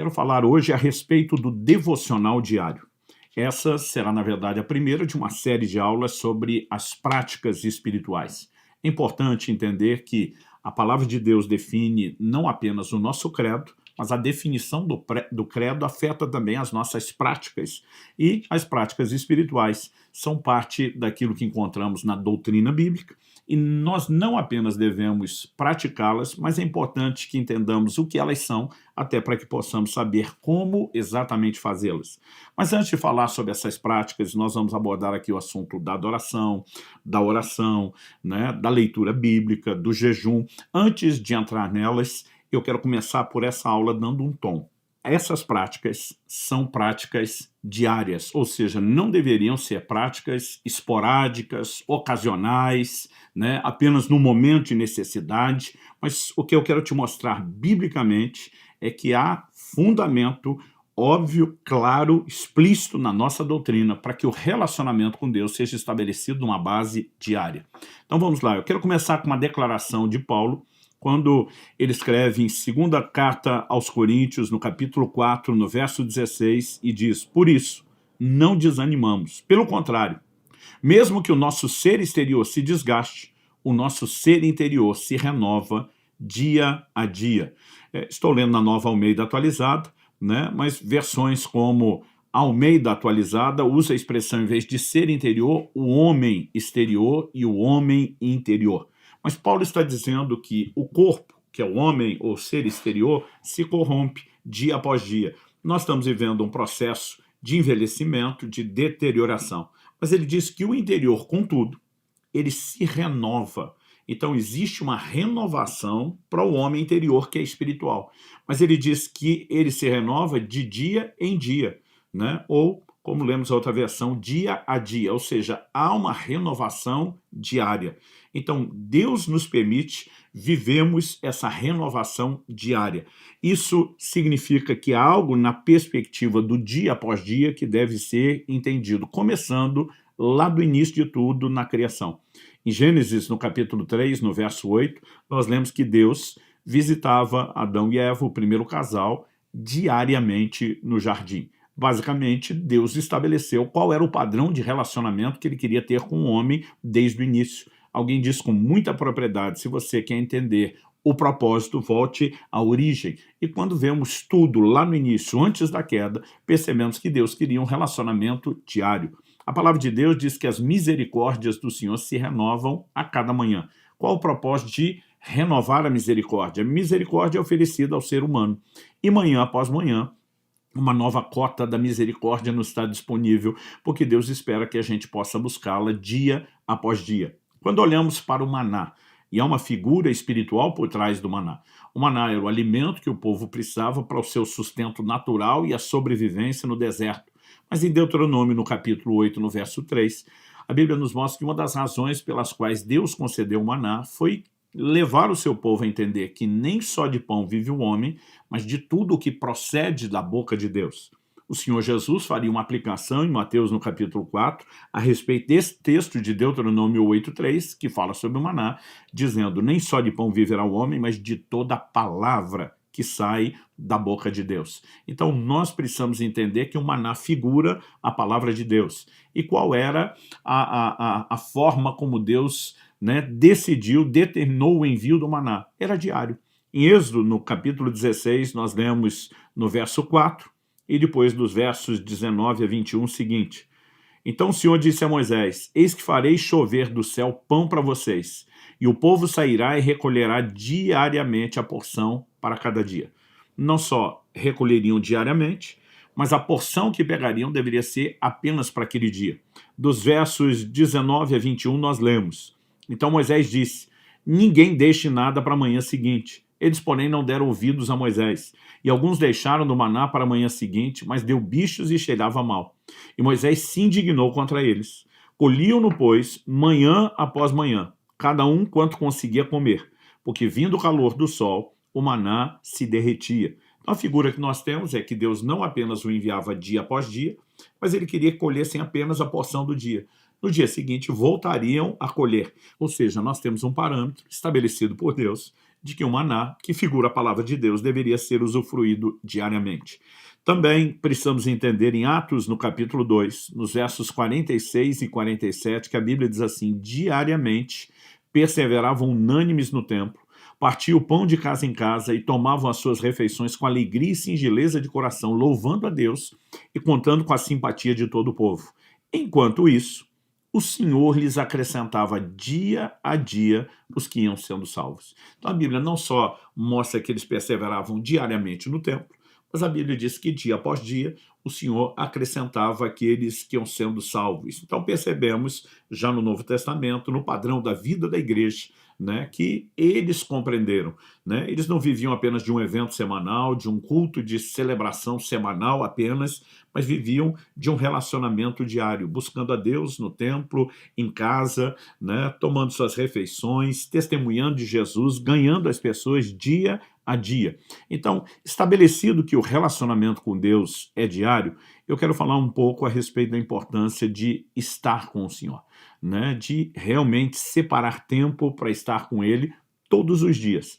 Quero falar hoje a respeito do devocional diário. Essa será, na verdade, a primeira de uma série de aulas sobre as práticas espirituais. É importante entender que a palavra de Deus define não apenas o nosso credo, mas a definição do credo afeta também as nossas práticas. E as práticas espirituais são parte daquilo que encontramos na doutrina bíblica, e nós não apenas devemos praticá-las, mas é importante que entendamos o que elas são, até para que possamos saber como exatamente fazê-las. Mas antes de falar sobre essas práticas, nós vamos abordar aqui o assunto da adoração, da oração, né, da leitura bíblica, do jejum. Antes de entrar nelas, eu quero começar por essa aula dando um tom. Essas práticas são práticas diárias, ou seja, não deveriam ser práticas esporádicas, ocasionais, né, apenas no momento de necessidade, mas o que eu quero te mostrar biblicamente é que há fundamento óbvio, claro, explícito na nossa doutrina para que o relacionamento com Deus seja estabelecido numa base diária. Então vamos lá, eu quero começar com uma declaração de Paulo, quando ele escreve em 2ª carta aos Coríntios, no capítulo 4, no verso 16, e diz: por isso, não desanimamos. Pelo contrário, mesmo que o nosso ser exterior se desgaste, o nosso ser interior se renova dia a dia. Estou lendo na Nova Almeida Atualizada, né? Mas versões como Almeida Atualizada usa a expressão, em vez de ser interior, o homem exterior e o homem interior. Mas Paulo está dizendo que o corpo, que é o homem ou ser exterior, se corrompe dia após dia. Nós estamos vivendo um processo de envelhecimento, de deterioração. Mas ele diz que o interior, contudo, ele se renova. Então existe uma renovação para o homem interior que é espiritual. Mas ele diz que ele se renova de dia em dia, né? Ou, como lemos a outra versão, dia a dia, ou seja, há uma renovação diária. Então, Deus nos permite vivemos essa renovação diária. Isso significa que há algo na perspectiva do dia após dia que deve ser entendido, começando lá do início de tudo, na criação. Em Gênesis, no capítulo 3, no verso 8, nós lemos que Deus visitava Adão e Eva, o primeiro casal, diariamente no jardim. Basicamente, Deus estabeleceu qual era o padrão de relacionamento que ele queria ter com o homem desde o início. Alguém diz com muita propriedade, se você quer entender o propósito, volte à origem. E quando vemos tudo lá no início, antes da queda, percebemos que Deus queria um relacionamento diário. A palavra de Deus diz que as misericórdias do Senhor se renovam a cada manhã. Qual o propósito de renovar a misericórdia? A misericórdia é oferecida ao ser humano. E manhã após manhã, uma nova cota da misericórdia nos está disponível, porque Deus espera que a gente possa buscá-la dia após dia. Quando olhamos para o maná, e há uma figura espiritual por trás do maná. O maná era o alimento que o povo precisava para o seu sustento natural e a sobrevivência no deserto. Mas em Deuteronômio, no capítulo 8, no verso 3, a Bíblia nos mostra que uma das razões pelas quais Deus concedeu o maná foi levar o seu povo a entender que nem só de pão vive o homem, mas de tudo o que procede da boca de Deus. O Senhor Jesus faria uma aplicação em Mateus, no capítulo 4, a respeito desse texto de Deuteronômio 8:3, que fala sobre o maná, dizendo: nem só de pão viverá o homem, mas de toda a palavra que sai da boca de Deus. Então nós precisamos entender que o maná figura a palavra de Deus. E qual era a forma como Deus, né, determinou o envio do maná? Era diário. Em Êxodo, no capítulo 16, nós lemos no verso 4, e depois dos versos 19 a 21 o seguinte: então o Senhor disse a Moisés: eis que farei chover do céu pão para vocês, e o povo sairá e recolherá diariamente a porção para cada dia. Não só recolheriam diariamente, mas a porção que pegariam deveria ser apenas para aquele dia. Dos versos 19 a 21 nós lemos: então Moisés disse: ninguém deixe nada para a manhã seguinte. Eles, porém, não deram ouvidos a Moisés. E alguns deixaram do maná para a manhã seguinte, mas deu bichos e cheirava mal. E Moisés se indignou contra eles. Colhiam-no, pois, manhã após manhã, cada um quanto conseguia comer, porque vindo o calor do sol, o maná se derretia. Então a figura que nós temos é que Deus não apenas o enviava dia após dia, mas ele queria que colhessem apenas a porção do dia. No dia seguinte voltariam a colher. Ou seja, nós temos um parâmetro estabelecido por Deus, de que o maná, que figura a palavra de Deus, deveria ser usufruído diariamente. Também precisamos entender em Atos, no capítulo 2, nos versos 46 e 47, que a Bíblia diz assim: diariamente perseveravam unânimes no templo, partiam o pão de casa em casa e tomavam as suas refeições com alegria e singeleza de coração, louvando a Deus e contando com a simpatia de todo o povo. Enquanto isso, o Senhor lhes acrescentava dia a dia os que iam sendo salvos. Então a Bíblia não só mostra que eles perseveravam diariamente no templo, mas a Bíblia diz que dia após dia o Senhor acrescentava aqueles que iam sendo salvos. Então percebemos já no Novo Testamento, no padrão da vida da igreja, né, que eles compreenderam, né? Eles não viviam apenas de um evento semanal, de um culto de celebração semanal apenas, mas viviam de um relacionamento diário, buscando a Deus no templo, em casa, né, tomando suas refeições, testemunhando de Jesus, ganhando as pessoas dia a dia. Então, estabelecido que o relacionamento com Deus é diário, eu quero falar um pouco a respeito da importância de estar com o Senhor, né? De realmente separar tempo para estar com Ele todos os dias.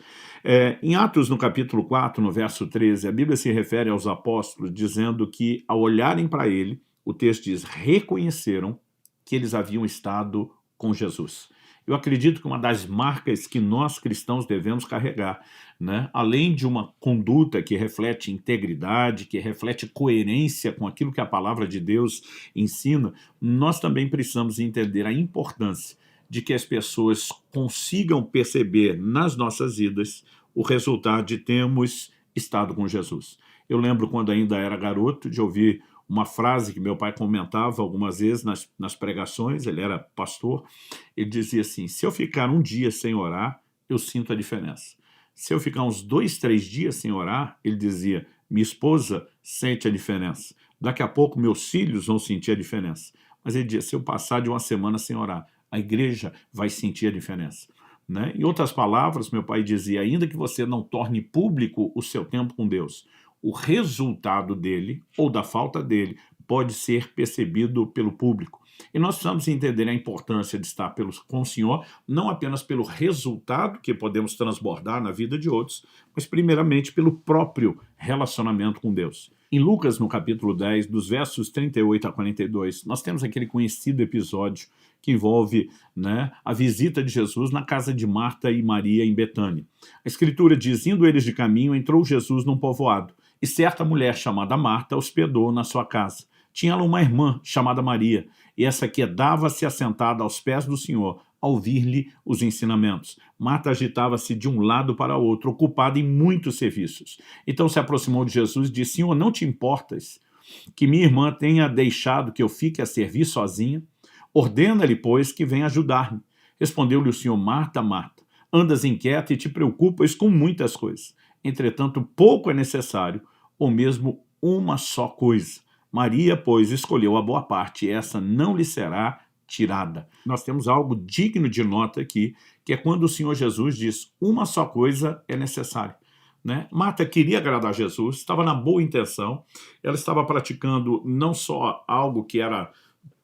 Em Atos, no capítulo 4, no verso 13, a Bíblia se refere aos apóstolos dizendo que, ao olharem para Ele, o texto diz, reconheceram que eles haviam estado com Jesus. Eu acredito que uma das marcas que nós cristãos devemos carregar, né, além de uma conduta que reflete integridade, que reflete coerência com aquilo que a palavra de Deus ensina, nós também precisamos entender a importância de que as pessoas consigam perceber nas nossas vidas o resultado de termos estado com Jesus. Eu lembro quando ainda era garoto de ouvir uma frase que meu pai comentava algumas vezes nas pregações, ele era pastor, ele dizia assim, se eu ficar um dia sem orar, eu sinto a diferença. Se eu ficar uns 2, 3 dias sem orar, ele dizia, minha esposa sente a diferença. Daqui a pouco meus filhos vão sentir a diferença. Mas ele dizia, se eu passar de uma semana sem orar, a igreja vai sentir a diferença. Né? Em outras palavras, meu pai dizia, ainda que você não torne público o seu tempo com Deus, o resultado dele, ou da falta dele, pode ser percebido pelo público. E nós precisamos entender a importância de estar com o Senhor, não apenas pelo resultado que podemos transbordar na vida de outros, mas primeiramente pelo próprio relacionamento com Deus. Em Lucas, no capítulo 10, dos versos 38 a 42, nós temos aquele conhecido episódio que envolve, né, a visita de Jesus na casa de Marta e Maria em Betânia. A Escritura diz, indo eles de caminho, entrou Jesus num povoado, e certa mulher chamada Marta hospedou na sua casa. Tinha ela uma irmã chamada Maria, e essa quedava-se assentada aos pés do Senhor, a ouvir-lhe os ensinamentos. Marta agitava-se de um lado para o outro, ocupada em muitos serviços. Então se aproximou de Jesus e disse, Senhor, não te importas que minha irmã tenha deixado que eu fique a servir sozinha? Ordena-lhe, pois, que venha ajudar-me. Respondeu-lhe o Senhor, Marta, Marta, andas inquieta e te preocupas com muitas coisas. Entretanto, pouco é necessário, ou mesmo uma só coisa. Maria, pois, escolheu a boa parte, e essa não lhe será tirada. Nós temos algo digno de nota aqui, que é quando o Senhor Jesus diz, uma só coisa é necessária. Né? Marta queria agradar Jesus, estava na boa intenção, ela estava praticando não só algo que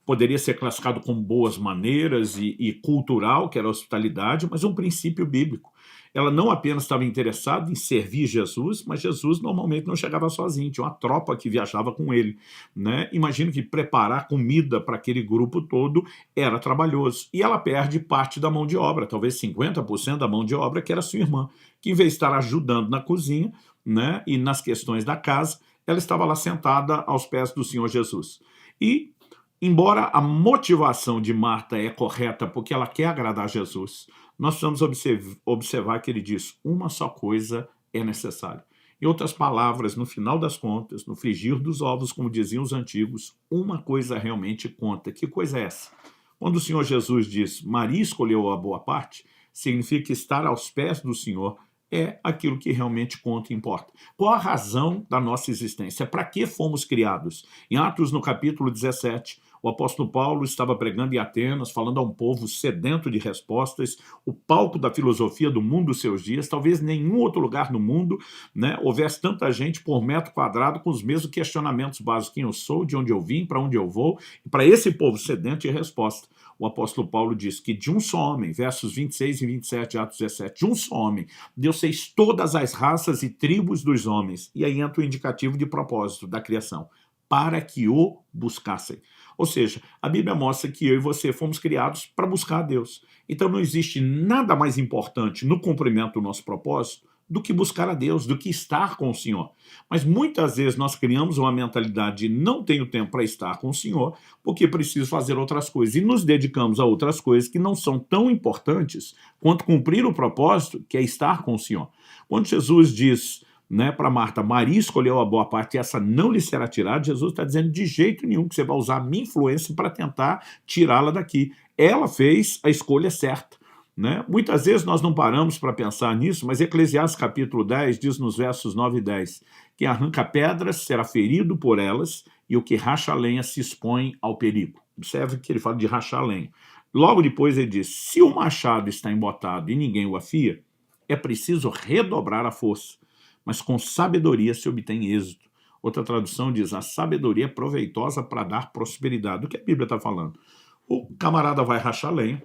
poderia ser classificado como boas maneiras e cultural, que era a hospitalidade, mas um princípio bíblico. Ela não apenas estava interessada em servir Jesus, mas Jesus normalmente não chegava sozinho, tinha uma tropa que viajava com ele. Né? Imagino que preparar comida para aquele grupo todo era trabalhoso. E ela perde parte da mão de obra, talvez 50% da mão de obra, que era sua irmã, que em vez de estar ajudando na cozinha, né, e nas questões da casa, ela estava lá sentada aos pés do Senhor Jesus. E embora a motivação de Marta é correta porque ela quer agradar Jesus, nós precisamos observar que ele diz, uma só coisa é necessária. Em outras palavras, no final das contas, no frigir dos ovos, como diziam os antigos, uma coisa realmente conta. Que coisa é essa? Quando o Senhor Jesus diz, Maria escolheu a boa parte, significa que estar aos pés do Senhor é aquilo que realmente conta e importa. Qual a razão da nossa existência? Para que fomos criados? Em Atos, no capítulo 17, o apóstolo Paulo estava pregando em Atenas, falando a um povo sedento de respostas, o palco da filosofia do mundo dos seus dias, talvez nenhum outro lugar no mundo, né, houvesse tanta gente por metro quadrado com os mesmos questionamentos básicos, quem eu sou, de onde eu vim, para onde eu vou, e para esse povo sedento de resposta. o apóstolo Paulo diz que de um só homem, versos 26 e 27 de Atos 17, de um só homem, Deus fez todas as raças e tribos dos homens. E aí entra o indicativo de propósito da criação, para que o buscassem. Ou seja, a Bíblia mostra que eu e você fomos criados para buscar a Deus. Então não existe nada mais importante no cumprimento do nosso propósito do que buscar a Deus, do que estar com o Senhor. Mas muitas vezes nós criamos uma mentalidade de não tenho tempo para estar com o Senhor, porque preciso fazer outras coisas. E nos dedicamos a outras coisas que não são tão importantes quanto cumprir o propósito, que é estar com o Senhor. Quando Jesus diz, né, para Marta, Maria escolheu a boa parte e essa não lhe será tirada, Jesus está dizendo de jeito nenhum que você vai usar a minha influência para tentar tirá-la daqui. Ela fez a escolha certa. Né? Muitas vezes nós não paramos para pensar nisso, mas Eclesiastes capítulo 10 diz nos versos 9 e 10, quem arranca pedras será ferido por elas e o que racha a lenha se expõe ao perigo. Observe que ele fala de rachar a lenha. Logo depois ele diz, se o machado está embotado e ninguém o afia, é preciso redobrar a força, mas com sabedoria se obtém êxito. Outra tradução diz, a sabedoria é proveitosa para dar prosperidade. Do que a Bíblia está falando? O camarada vai rachar a lenha,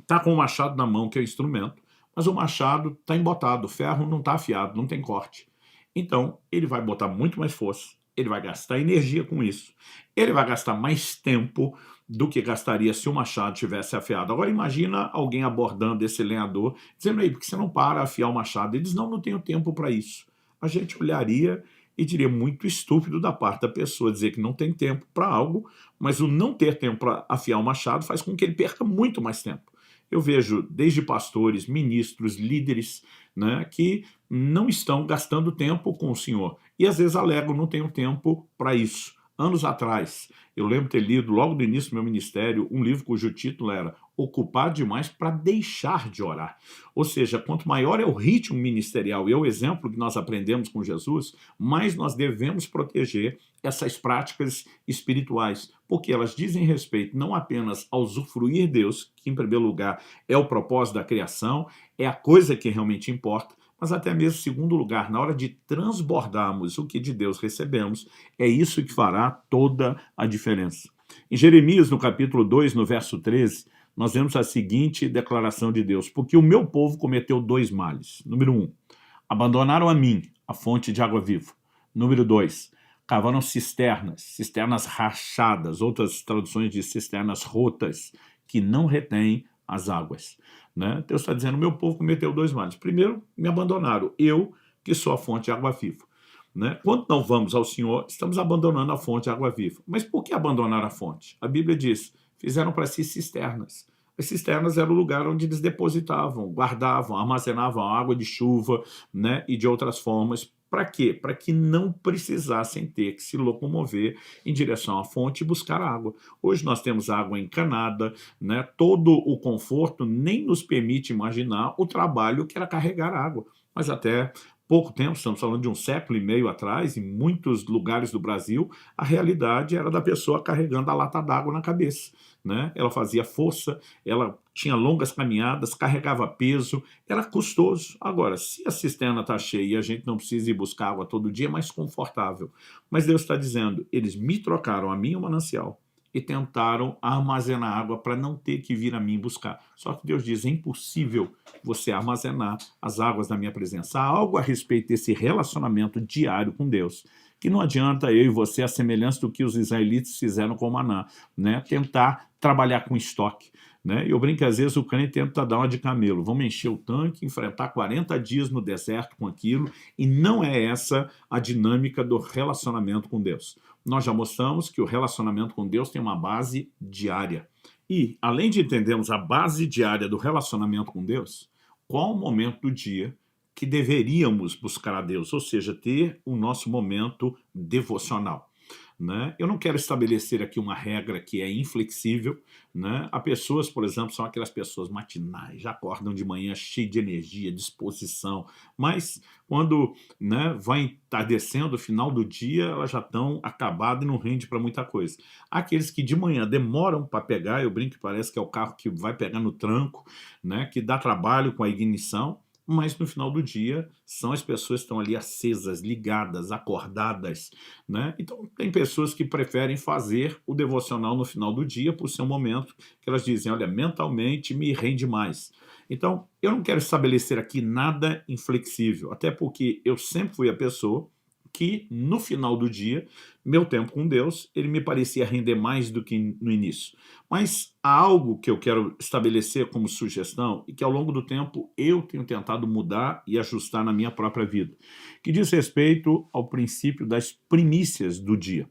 está com o machado na mão, que é o instrumento, mas o machado está embotado, o ferro não está afiado, não tem corte. Então, ele vai botar muito mais força, ele vai gastar energia com isso, ele vai gastar mais tempo do que gastaria se o machado tivesse afiado. Agora, imagina alguém abordando esse lenhador, dizendo aí, por que você não para afiar o machado? Ele diz, não tenho tempo para isso. A gente olharia e diria muito estúpido da parte da pessoa dizer que não tem tempo para algo, mas o não ter tempo para afiar o machado faz com que ele perca muito mais tempo. Eu vejo desde pastores, ministros, líderes, né, que não estão gastando tempo com o Senhor. E às vezes alegam, não tenho tempo para isso. Anos atrás, eu lembro ter lido, logo no início do meu ministério, um livro cujo título era Ocupado Demais para Deixar de Orar. Ou seja, quanto maior é o ritmo ministerial e é o exemplo que nós aprendemos com Jesus, mais nós devemos proteger essas práticas espirituais, porque elas dizem respeito não apenas ao usufruir Deus, que em primeiro lugar é o propósito da criação, é a coisa que realmente importa, mas até mesmo, em segundo lugar, na hora de transbordarmos o que de Deus recebemos, é isso que fará toda a diferença. Em Jeremias, no capítulo 2, no verso 13, nós vemos a seguinte declaração de Deus, porque o meu povo cometeu 2 males. Número 1, abandonaram a mim, a fonte de água viva. Número 2, cavaram cisternas rachadas, outras traduções de cisternas rotas, que não retêm as águas. Né? Deus está dizendo, meu povo cometeu 2 males. Primeiro, me abandonaram, eu que sou a fonte de água viva. Né? Quando não vamos ao Senhor, estamos abandonando a fonte de água viva. Mas por que abandonar a fonte? A Bíblia diz, fizeram para si cisternas. As cisternas eram o lugar onde eles depositavam, guardavam, armazenavam água de chuva, né? E de outras formas. Para quê? Para que não precisassem ter que se locomover em direção à fonte e buscar água. Hoje nós temos água encanada, né? Todo o conforto nem nos permite imaginar o trabalho que era carregar água. Mas até pouco tempo, estamos falando de 1,5 século atrás, em muitos lugares do Brasil, a realidade era da pessoa carregando a lata d'água na cabeça. Né? Ela fazia força, ela tinha longas caminhadas, carregava peso, era custoso. Agora, se a cisterna está cheia e a gente não precisa ir buscar água todo dia, é mais confortável. Mas Deus está dizendo, eles me trocaram a mim o manancial e tentaram armazenar água para não ter que vir a mim buscar. Só que Deus diz, é impossível você armazenar as águas da minha presença. Há algo a respeito desse relacionamento diário com Deus, que não adianta eu e você, a semelhança do que os israelitas fizeram com o maná, né? Tentar trabalhar com estoque. Né? Eu brinco que às vezes o crente tenta dar uma de camelo, vamos encher o tanque, enfrentar 40 dias no deserto com aquilo, e não é essa a dinâmica do relacionamento com Deus. Nós já mostramos que o relacionamento com Deus tem uma base diária. E, além de entendermos a base diária do relacionamento com Deus, qual o momento do dia que deveríamos buscar a Deus, ou seja, ter o nosso momento devocional. Né? Eu não quero estabelecer aqui uma regra que é inflexível. Né? Há pessoas, por exemplo, são aquelas pessoas matinais, já acordam de manhã cheio de energia, disposição, mas quando, né, vai entardecendo o final do dia, elas já estão acabadas e não rende para muita coisa. Há aqueles que de manhã demoram para pegar, eu brinco que parece que é o carro que vai pegar no tranco, né, que dá trabalho com a ignição, mas no final do dia são as pessoas que estão ali acesas, ligadas, acordadas, né? Então tem pessoas que preferem fazer o devocional no final do dia por ser um momento que elas dizem, olha, mentalmente me rende mais. Então eu não quero estabelecer aqui nada inflexível, até porque eu sempre fui a pessoa que no final do dia, meu tempo com Deus, ele me parecia render mais do que no início. Mas há algo que eu quero estabelecer como sugestão e que ao longo do tempo eu tenho tentado mudar e ajustar na minha própria vida, que diz respeito ao princípio das primícias do dia.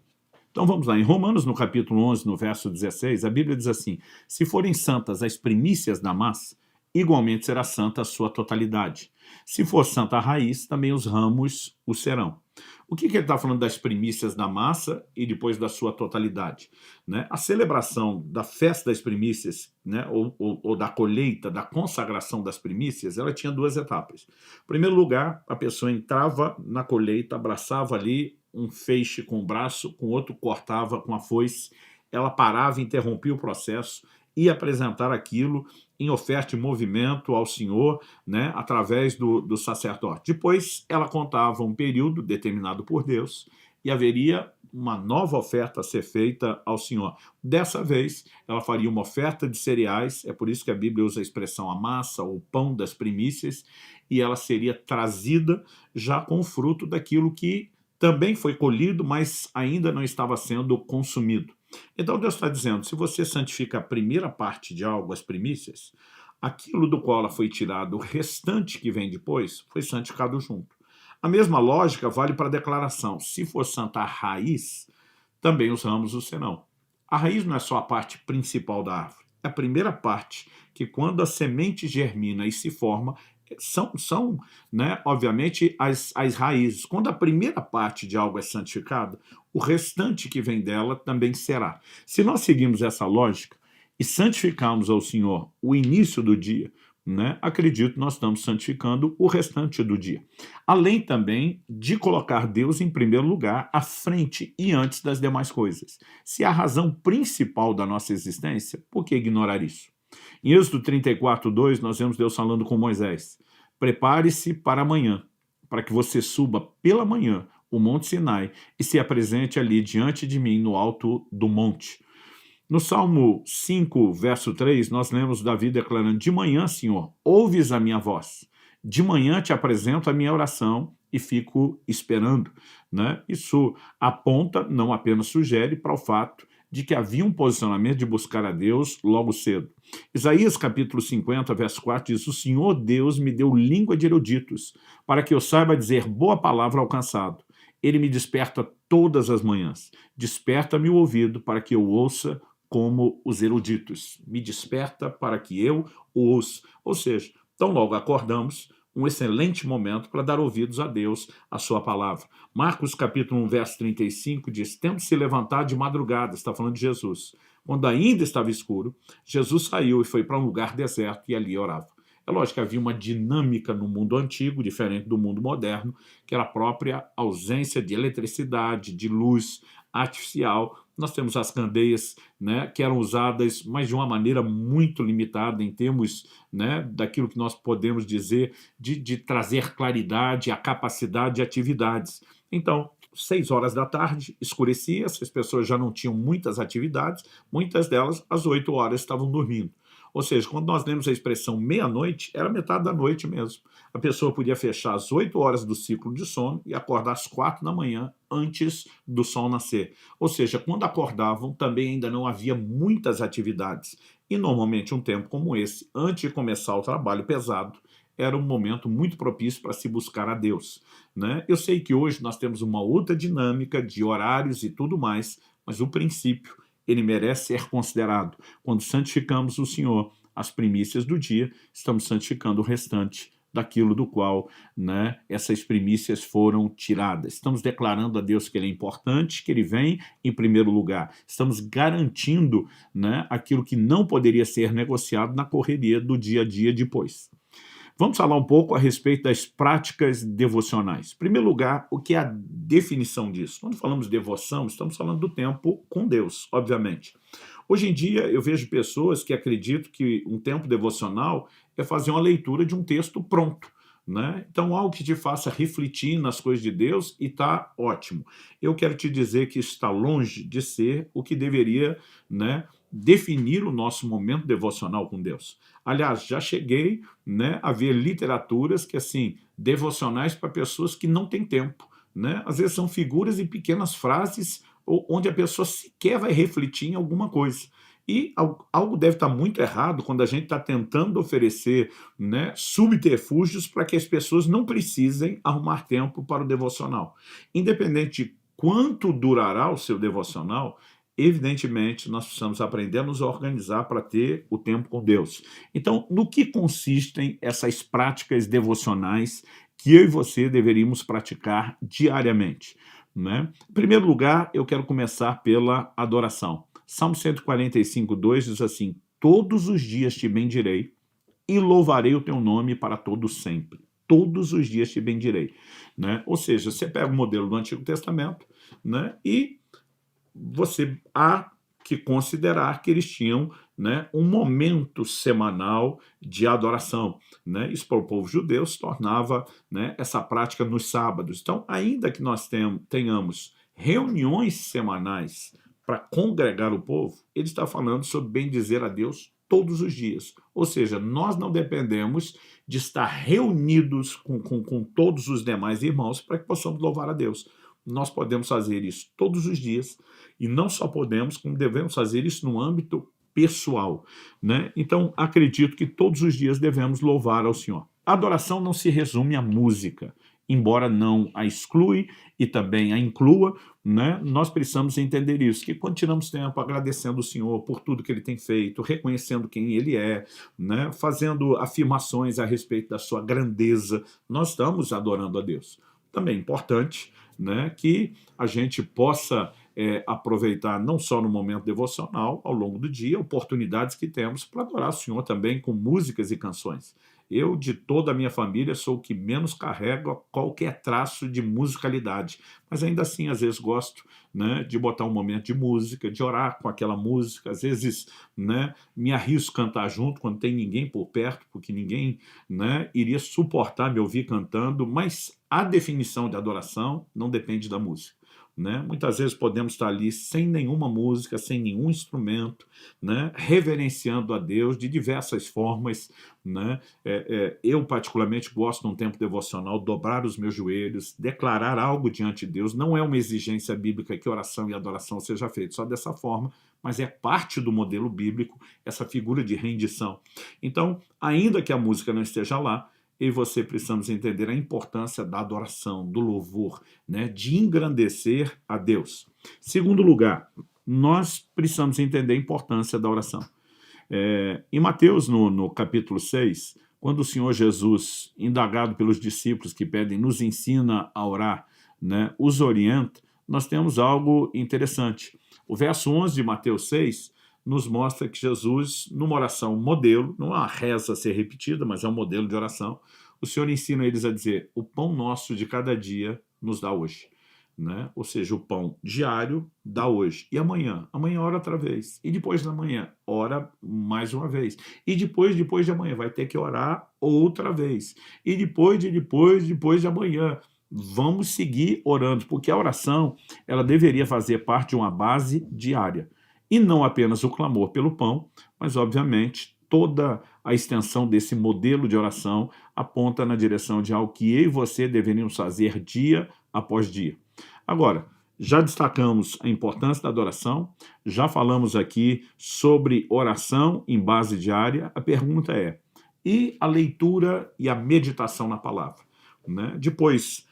Então vamos lá, em Romanos, no capítulo 11, no verso 16, a Bíblia diz assim, se forem santas as primícias da massa, igualmente será santa a sua totalidade. Se for santa a raiz, também os ramos o serão. O que ele está falando das primícias da massa e depois da sua totalidade? Né? A celebração da festa das primícias, né, ou da colheita, da consagração das primícias, ela tinha duas etapas. Em primeiro lugar, a pessoa entrava na colheita, abraçava ali um feixe com o braço, com o outro cortava com a foice, ela parava, interrompia o processo, ia apresentar aquilo em oferta e movimento ao Senhor, né, através do sacerdote. Depois, ela contava um período determinado por Deus e haveria uma nova oferta a ser feita ao Senhor. Dessa vez, ela faria uma oferta de cereais, é por isso que a Bíblia usa a expressão a massa, ou pão das primícias, e ela seria trazida já com o fruto daquilo que também foi colhido, mas ainda não estava sendo consumido. Então Deus está dizendo, se você santifica a primeira parte de algo, as primícias, aquilo do qual ela foi tirado, o restante que vem depois, foi santificado junto. A mesma lógica vale para a declaração, se for santa a raiz, também os ramos o serão. A raiz não é só a parte principal da árvore, é a primeira parte que quando a semente germina e se forma, são né, obviamente, as raízes. Quando a primeira parte de algo é santificada, o restante que vem dela também será. Se nós seguirmos essa lógica e santificarmos ao Senhor o início do dia, né, acredito que nós estamos santificando o restante do dia. Além também de colocar Deus em primeiro lugar, à frente e antes das demais coisas. Se é a razão principal da nossa existência, por que ignorar isso? Em Êxodo 34:2, nós vemos Deus falando com Moisés, prepare-se para amanhã, para que você suba pela manhã o Monte Sinai e se apresente ali diante de mim no alto do monte. No Salmo 5, verso 3, nós lemos Davi declarando, de manhã, Senhor, ouves a minha voz, de manhã te apresento a minha oração e fico esperando. Né? Isso aponta, não apenas sugere, para o fato de que havia um posicionamento de buscar a Deus logo cedo. Isaías capítulo 50, verso 4 diz, o Senhor Deus me deu língua de eruditos, para que eu saiba dizer boa palavra ao cansado. Ele me desperta todas as manhãs. Desperta-me o ouvido para que eu ouça como os eruditos. Me desperta para que eu o ouça. Ou seja, tão logo acordamos, um excelente momento para dar ouvidos a Deus, a sua palavra. Marcos capítulo 1, verso 35 diz, tendo se levantado de madrugada, está falando de Jesus, quando ainda estava escuro, Jesus saiu e foi para um lugar deserto e ali orava. É lógico que havia uma dinâmica no mundo antigo, diferente do mundo moderno, que era a própria ausência de eletricidade, de luz artificial. Nós temos as candeias, né, que eram usadas, mas de uma maneira muito limitada em termos, né, daquilo que nós podemos dizer de trazer claridade, a capacidade de atividades. Então, 6 horas da tarde, escurecia, essas pessoas já não tinham muitas atividades, muitas delas às 8 horas estavam dormindo. Ou seja, quando nós lemos a expressão meia-noite, era metade da noite mesmo. A pessoa podia fechar às 8 horas do ciclo de sono e acordar às 4 da manhã antes do sol nascer. Ou seja, quando acordavam, também ainda não havia muitas atividades. E normalmente um tempo como esse, antes de começar o trabalho pesado, era um momento muito propício para se buscar a Deus. Né? Eu sei que hoje nós temos uma outra dinâmica de horários e tudo mais, mas o princípio ele merece ser considerado. Quando santificamos o Senhor, as primícias do dia, estamos santificando o restante daquilo do qual, né, essas primícias foram tiradas. Estamos declarando a Deus que Ele é importante, que Ele vem em primeiro lugar. Estamos garantindo, né, aquilo que não poderia ser negociado na correria do dia a dia depois. Vamos falar um pouco a respeito das práticas devocionais. Em primeiro lugar, o que é a definição disso? Quando falamos de devoção, estamos falando do tempo com Deus, obviamente. Hoje em dia, eu vejo pessoas que acreditam que um tempo devocional é fazer uma leitura de um texto pronto. né? Então, algo que te faça refletir nas coisas de Deus e está ótimo. Eu quero te dizer que está longe de ser o que deveria, né, definir o nosso momento devocional com Deus. Aliás, já cheguei, né, a ver literaturas que, assim, devocionais para pessoas que não têm tempo, né? Às vezes são figuras e pequenas frases onde a pessoa sequer vai refletir em alguma coisa. E algo deve estar muito errado quando a gente está tentando oferecer, né, subterfúgios para que as pessoas não precisem arrumar tempo para o devocional. Independente de quanto durará o seu devocional, evidentemente nós precisamos aprender a nos organizar para ter o tempo com Deus. Então, no que consistem essas práticas devocionais que eu e você deveríamos praticar diariamente, né? Em primeiro lugar, eu quero começar pela adoração. Salmo 145, 2 diz assim: todos os dias te bendirei e louvarei o teu nome para todo sempre. Todos os dias te bendirei, né? Ou seja, você pega o modelo do Antigo Testamento, né, e você há que considerar que eles tinham, né, um momento semanal de adoração, né? Isso para o povo judeu se tornava, né, essa prática nos sábados. Então, ainda que nós tenhamos reuniões semanais para congregar o povo, ele está falando sobre bendizer a Deus todos os dias. Ou seja, nós não dependemos de estar reunidos com todos os demais irmãos para que possamos louvar a Deus. Nós podemos fazer isso todos os dias, e não só podemos, como devemos fazer isso no âmbito pessoal, né? Então, acredito que todos os dias devemos louvar ao Senhor. A adoração não se resume à música, embora não a exclui e também a inclua, né? Nós precisamos entender isso, que quando tiramos tempo agradecendo o Senhor por tudo que Ele tem feito, reconhecendo quem Ele é, né, fazendo afirmações a respeito da sua grandeza, nós estamos adorando a Deus. Também é importante, né, que a gente possa aproveitar não só no momento devocional, ao longo do dia, oportunidades que temos para adorar o Senhor também com músicas e canções. Eu, de toda a minha família, sou o que menos carrega qualquer traço de musicalidade, mas ainda assim, às vezes, gosto, né, de botar um momento de música, de orar com aquela música, às vezes, né, me arrisco a cantar junto quando tem ninguém por perto, porque ninguém, né, iria suportar me ouvir cantando, mas a definição de adoração não depende da música, né? Muitas vezes podemos estar ali sem nenhuma música, sem nenhum instrumento, né, reverenciando a Deus de diversas formas, né? Eu particularmente gosto num tempo devocional dobrar os meus joelhos, declarar algo diante de Deus. Não é uma exigência bíblica que oração e adoração seja feita só dessa forma, mas é parte do modelo bíblico essa figura de rendição. Então, ainda que a música não esteja lá, eu e você precisamos entender a importância da adoração, do louvor, né, de engrandecer a Deus. Segundo lugar, nós precisamos entender a importância da oração. Em Mateus, no capítulo 6, quando o Senhor Jesus, indagado pelos discípulos que pedem, nos ensina a orar, né, os orienta, nós temos algo interessante. O verso 11 de Mateus 6 nos mostra que Jesus, numa oração modelo, não é uma reza a ser repetida, mas é um modelo de oração, o Senhor ensina eles a dizer: o pão nosso de cada dia nos dá hoje. Né? Ou seja, o pão diário dá hoje. E amanhã? Amanhã ora outra vez. E depois da manhã? Ora mais uma vez. E depois de amanhã? Vai ter que orar outra vez. E depois de amanhã? Vamos seguir orando, porque a oração ela deveria fazer parte de uma base diária. E não apenas o clamor pelo pão, mas, obviamente, toda a extensão desse modelo de oração aponta na direção de algo que eu e você deveríamos fazer dia após dia. Agora, já destacamos a importância da adoração, já falamos aqui sobre oração em base diária. A pergunta é: e a leitura e a meditação na palavra? Né? Depois,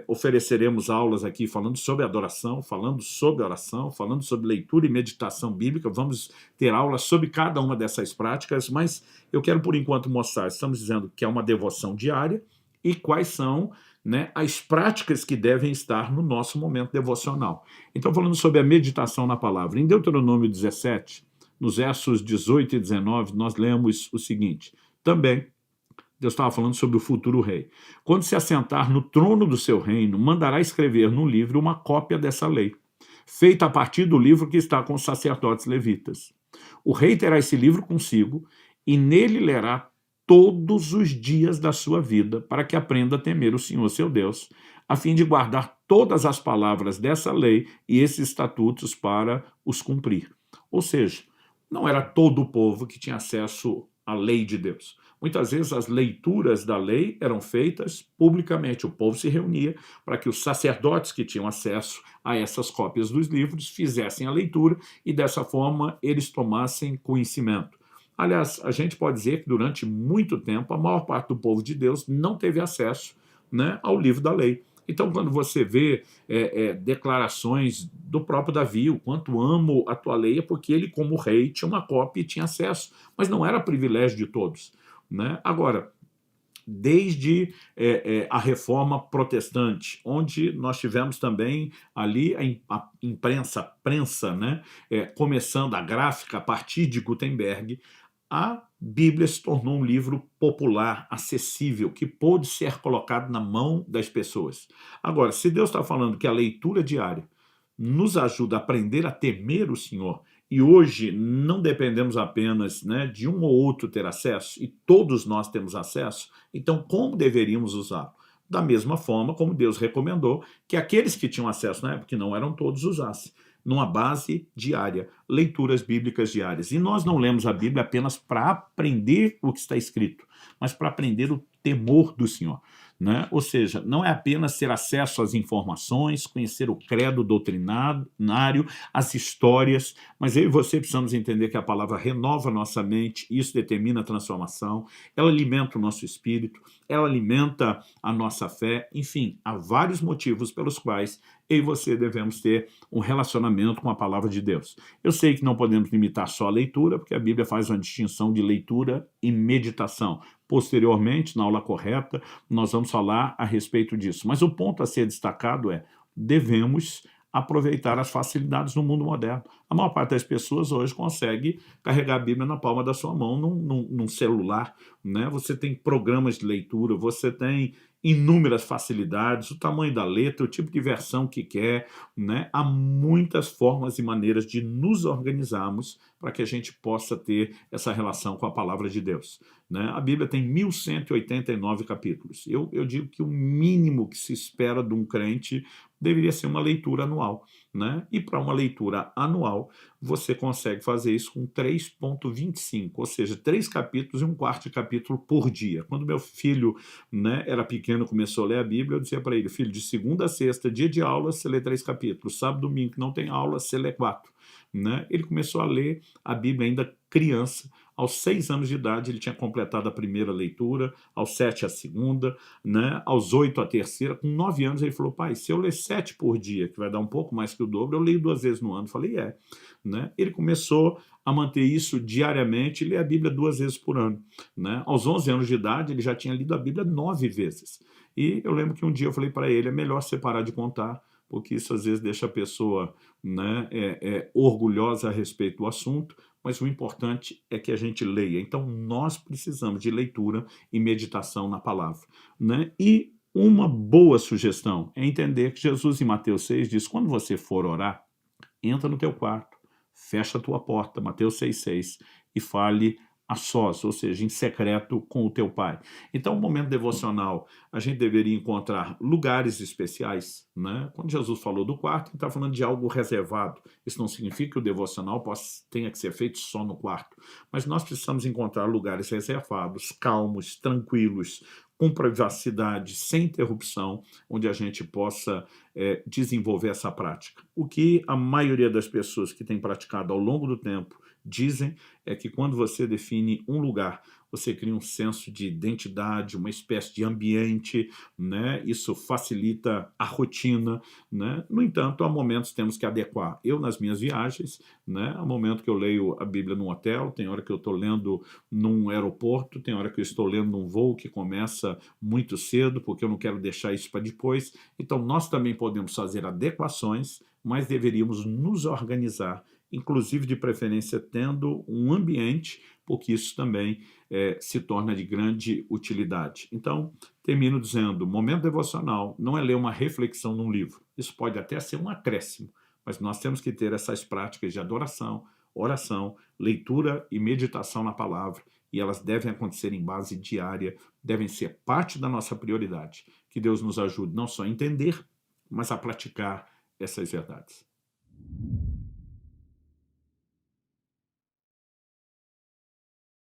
ofereceremos aulas aqui falando sobre adoração, falando sobre oração, falando sobre leitura e meditação bíblica. Vamos ter aulas sobre cada uma dessas práticas, mas eu quero por enquanto mostrar, estamos dizendo que é uma devoção diária e quais são, né, as práticas que devem estar no nosso momento devocional. Então, falando sobre a meditação na palavra, em Deuteronômio 17, nos versos 18 e 19, nós lemos o seguinte: também Deus estava falando sobre o futuro rei. Quando se assentar no trono do seu reino, mandará escrever no livro uma cópia dessa lei, feita a partir do livro que está com os sacerdotes levitas. O rei terá esse livro consigo e nele lerá todos os dias da sua vida, para que aprenda a temer o Senhor seu Deus, a fim de guardar todas as palavras dessa lei e esses estatutos para os cumprir. Ou seja, não era todo o povo que tinha acesso à lei de Deus. Muitas vezes as leituras da lei eram feitas publicamente. O povo se reunia para que os sacerdotes que tinham acesso a essas cópias dos livros fizessem a leitura e, dessa forma, eles tomassem conhecimento. Aliás, a gente pode dizer que durante muito tempo a maior parte do povo de Deus não teve acesso, né, ao livro da lei. Então, quando você vê declarações do próprio Davi, o quanto amo a tua lei, é porque ele, como rei, tinha uma cópia e tinha acesso, mas não era privilégio de todos, né? Agora, desde a reforma protestante, onde nós tivemos também ali a imprensa, a prensa, né, começando a gráfica a partir de Gutenberg, a Bíblia se tornou um livro popular, acessível, que pôde ser colocado na mão das pessoas. Agora, se Deus está falando que a leitura diária nos ajuda a aprender a temer o Senhor, e hoje não dependemos apenas, né, de um ou outro ter acesso, e todos nós temos acesso, então como deveríamos usá-lo? Da mesma forma como Deus recomendou que aqueles que tinham acesso na época, que não eram todos, usassem, numa base diária, leituras bíblicas diárias. E nós não lemos a Bíblia apenas para aprender o que está escrito, mas para aprender o temor do Senhor, né? Ou seja, não é apenas ter acesso às informações, conhecer o credo doutrinário, as histórias, mas eu e você precisamos entender que a palavra renova a nossa mente, isso determina a transformação, ela alimenta o nosso espírito, ela alimenta a nossa fé, enfim, há vários motivos pelos quais eu e você devemos ter um relacionamento com a palavra de Deus. Eu sei que não podemos limitar só a leitura, porque a Bíblia faz uma distinção de leitura e meditação. Posteriormente, na aula correta, nós vamos falar a respeito disso. Mas o ponto a ser destacado é: devemos aproveitar as facilidades no mundo moderno. A maior parte das pessoas hoje consegue carregar a Bíblia na palma da sua mão num celular, né? Você tem programas de leitura, você tem inúmeras facilidades, o tamanho da letra, o tipo de versão que quer, né? Há muitas formas e maneiras de nos organizarmos para que a gente possa ter essa relação com a palavra de Deus, né? A Bíblia tem 1189 capítulos. Eu digo que o mínimo que se espera de um crente deveria ser uma leitura anual, né? E para uma leitura anual, você consegue fazer isso com 3,25, ou seja, 3 capítulos e um quarto de capítulo por dia. Quando meu filho, né, era pequeno, começou a ler a Bíblia, eu dizia para ele: filho, de segunda a sexta, dia de aula, você lê 3 capítulos, sábado, domingo, que não tem aula, você lê 4. Né? Ele começou a ler a Bíblia ainda criança. Aos 6 anos de idade, ele tinha completado a primeira leitura, aos 7 a segunda, né? Aos 8 a terceira. Com 9 anos, ele falou: pai, se eu ler 7 por dia, que vai dar um pouco mais que o dobro, eu leio 2 vezes no ano. Eu falei: né? Ele começou a manter isso diariamente e ler a Bíblia 2 vezes por ano, né? Aos 11 anos de idade, ele já tinha lido a Bíblia 9 vezes. E eu lembro que um dia eu falei para ele: é melhor você parar de contar, porque isso às vezes deixa a pessoa, né, orgulhosa a respeito do assunto, mas o importante é que a gente leia. Então, nós precisamos de leitura e meditação na palavra, né? E uma boa sugestão é entender que Jesus, em Mateus 6, diz: quando você for orar, entra no teu quarto, fecha a tua porta, Mateus 6,6, e fale a sós, ou seja, em secreto com o teu pai. Então, o momento devocional, a gente deveria encontrar lugares especiais, né? Quando Jesus falou do quarto, ele está falando de algo reservado. Isso não significa que o devocional tenha que ser feito só no quarto, mas nós precisamos encontrar lugares reservados, calmos, tranquilos, com privacidade, sem interrupção, onde a gente possa desenvolver essa prática. O que a maioria das pessoas que tem praticado ao longo do tempo dizem é que quando você define um lugar, você cria um senso de identidade, uma espécie de ambiente, né? Isso facilita a rotina, né? No entanto, há momentos que temos que adequar. Eu, nas minhas viagens, né? Há momento que eu leio a Bíblia num hotel, tem hora que eu estou lendo num aeroporto, tem hora que eu estou lendo num voo que começa muito cedo, porque eu não quero deixar isso para depois. Então, nós também podemos fazer adequações, mas deveríamos nos organizar, inclusive de preferência tendo um ambiente, porque isso também se torna de grande utilidade. Então, termino dizendo: momento devocional não é ler uma reflexão num livro. Isso pode até ser um acréscimo, mas nós temos que ter essas práticas de adoração, oração, leitura e meditação na palavra. e elas devem acontecer em base diária, devem ser parte da nossa prioridade. Que Deus nos ajude não só a entender, mas a praticar essas verdades.